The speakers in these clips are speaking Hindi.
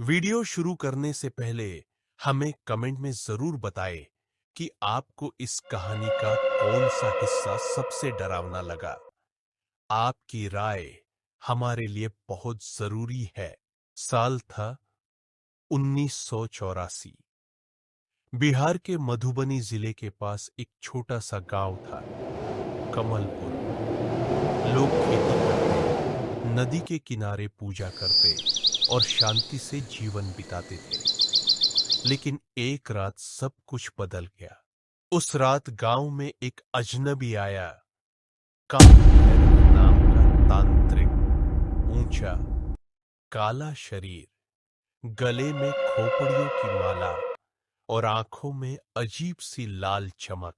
वीडियो शुरू करने से पहले हमें कमेंट में जरूर बताएं कि आपको इस कहानी का कौन सा हिस्सा सबसे डरावना लगा। आपकी राय हमारे लिए बहुत जरूरी है। साल था 1984। बिहार के मधुबनी जिले के पास एक छोटा सा गांव था, कमलपुर। लोग खेती करते, नदी के किनारे पूजा करते और शांति से जीवन बिताते थे। लेकिन एक रात सब कुछ बदल गया। उस रात गांव में एक अजनबी आया, कालभैरव नाम का तांत्रिक। ऊंचा, काला शरीर, गले में खोपड़ियों की माला और आंखों में अजीब सी लाल चमक।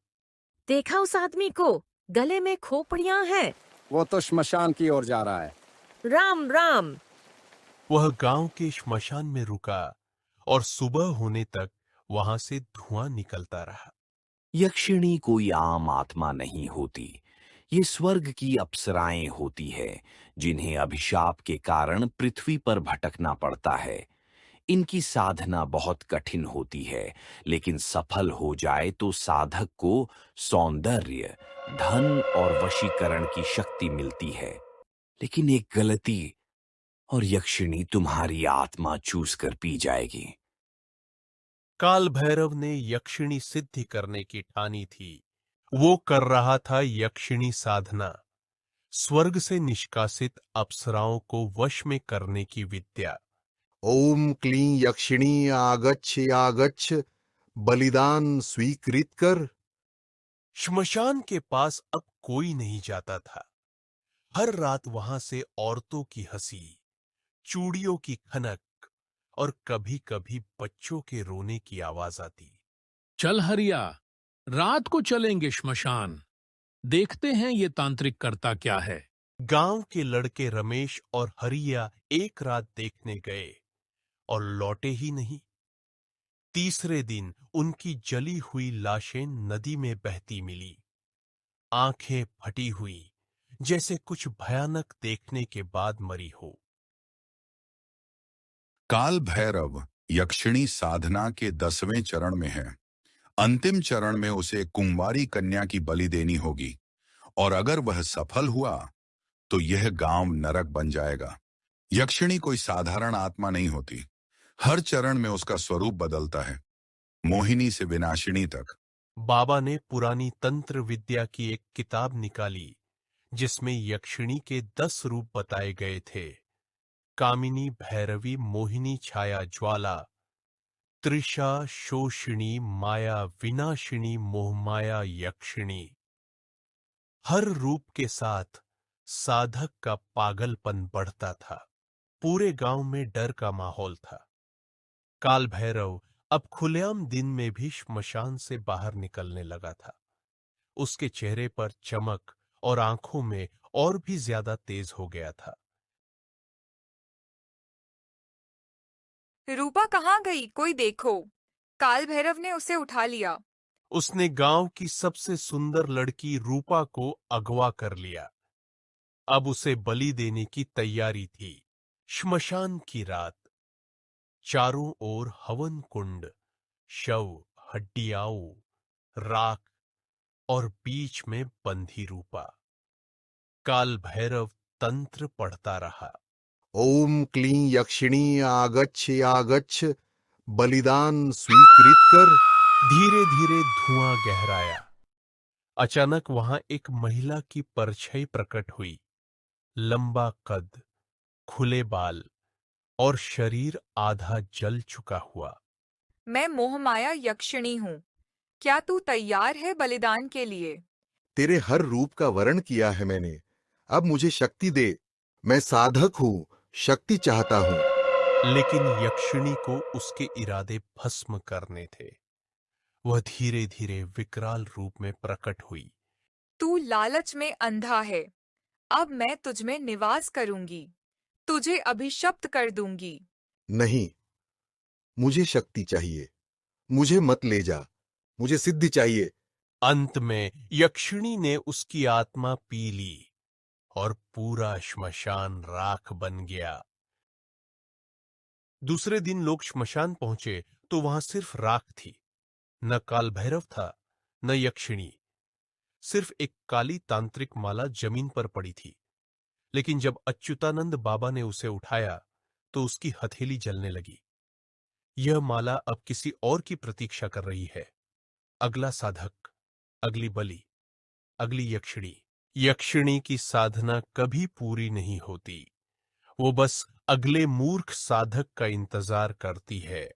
देखा उस आदमी को, गले में खोपड़ियां हैं। वो तो श्मशान की ओर जा रहा है। राम राम। वह गांव के श्मशान में रुका और सुबह होने तक वहां से धुआं निकलता रहा। यक्षिणी कोई आम आत्मा नहीं होती। ये स्वर्ग की अप्सराएं होती है, जिन्हें अभिशाप के कारण पृथ्वी पर भटकना पड़ता है। इनकी साधना बहुत कठिन होती है, लेकिन सफल हो जाए तो साधक को सौंदर्य, धन और वशीकरण की शक्ति मिलती है। लेकिन एक गलती और यक्षिणी तुम्हारी आत्मा चूस कर पी जाएगी। काल भैरव ने यक्षिणी सिद्धि करने की ठानी थी। वो कर रहा था यक्षिणी साधना, स्वर्ग से निष्कासित अप्सराओं को वश में करने की विद्या। ओम क्लीं यक्षिणी आगच्छ आगच्छ, बलिदान स्वीकृत कर। श्मशान के पास अब कोई नहीं जाता था। हर रात वहां से औरतों की हंसी, चूड़ियों की खनक और कभी-कभी बच्चों के रोने की आवाज आती। चल हरिया, रात को चलेंगे श्मशान। देखते हैं ये तांत्रिक करता क्या है। गांव के लड़के रमेश और हरिया एक रात देखने गए और लौटे ही नहीं। तीसरे दिन उनकी जली हुई लाशें नदी में बहती मिली, आंखें फटी हुई, जैसे कुछ भयानक देखने के बाद मरी हो। काल भैरव यक्षिणी साधना के 10वें चरण में है। अंतिम चरण में उसे कुंवारी कन्या की बलि देनी होगी, और अगर वह सफल हुआ तो यह गांव नरक बन जाएगा। यक्षिणी कोई साधारण आत्मा नहीं होती। हर चरण में उसका स्वरूप बदलता है, मोहिनी से विनाशिनी तक। बाबा ने पुरानी तंत्र विद्या की एक किताब निकाली, जिसमें यक्षिणी के 10 रूप बताए गए थे। कामिनी, भैरवी, मोहिनी, छाया, ज्वाला, त्रिषा, शोषिणी, माया, विनाशिनी, मोहमाया, यक्षिणी। हर रूप के साथ साधक का पागलपन बढ़ता था। पूरे गांव में डर का माहौल था। काल भैरव अब खुलेआम दिन में भी श्मशान से बाहर निकलने लगा था। उसके चेहरे पर चमक और आंखों में और भी ज्यादा तेज हो गया था। रूपा कहाँ गई? कोई देखो। काल भैरव ने उसे उठा लिया। उसने गांव की सबसे सुंदर लड़की रूपा को अगवा कर लिया। अब उसे बलि देने की तैयारी थी। श्मशान की रात, चारों ओर हवन कुंड, शव, हड्डियां, राख और बीच में बंधी रूपा। काल भैरव तंत्र पढ़ता रहा। ओम क्लीं यक्षिणी आगच्छ आगच्छ, बलिदान स्वीकृत कर। धीरे धीरे धुआं गहराया। अचानक वहां एक महिला की परछाई प्रकट हुई। लंबा कद, खुले बाल और शरीर आधा जल चुका हुआ। मैं मोहमाया यक्षिणी हूँ। क्या तू तैयार है बलिदान के लिए? तेरे हर रूप का वर्ण किया है मैंने, अब मुझे शक्ति दे। मैं साधक हूँ, शक्ति चाहता हूँ। लेकिन यक्षिणी को उसके इरादे भस्म करने थे। वह धीरे धीरे विकराल रूप में प्रकट हुई। तू लालच में अंधा है। अब मैं तुझ में निवास करूंगी। तुझे अभिशप्त कर दूंगी। नहीं, मुझे शक्ति चाहिए। मुझे मत ले जा, मुझे सिद्धि चाहिए। अंत में यक्षिणी ने उसकी आत्मा पी ली और पूरा श्मशान राख बन गया। दूसरे दिन लोग श्मशान पहुंचे तो वहां सिर्फ राख थी। न काल भैरव था, न यक्षिणी। सिर्फ एक काली तांत्रिक माला जमीन पर पड़ी थी। लेकिन जब अच्युतानंद बाबा ने उसे उठाया तो उसकी हथेली जलने लगी। यह माला अब किसी और की प्रतीक्षा कर रही है। अगला साधक, अगली बलि, अगली यक्षिणी। यक्षिणी की साधना कभी पूरी नहीं होती। वो बस अगले मूर्ख साधक का इंतजार करती है।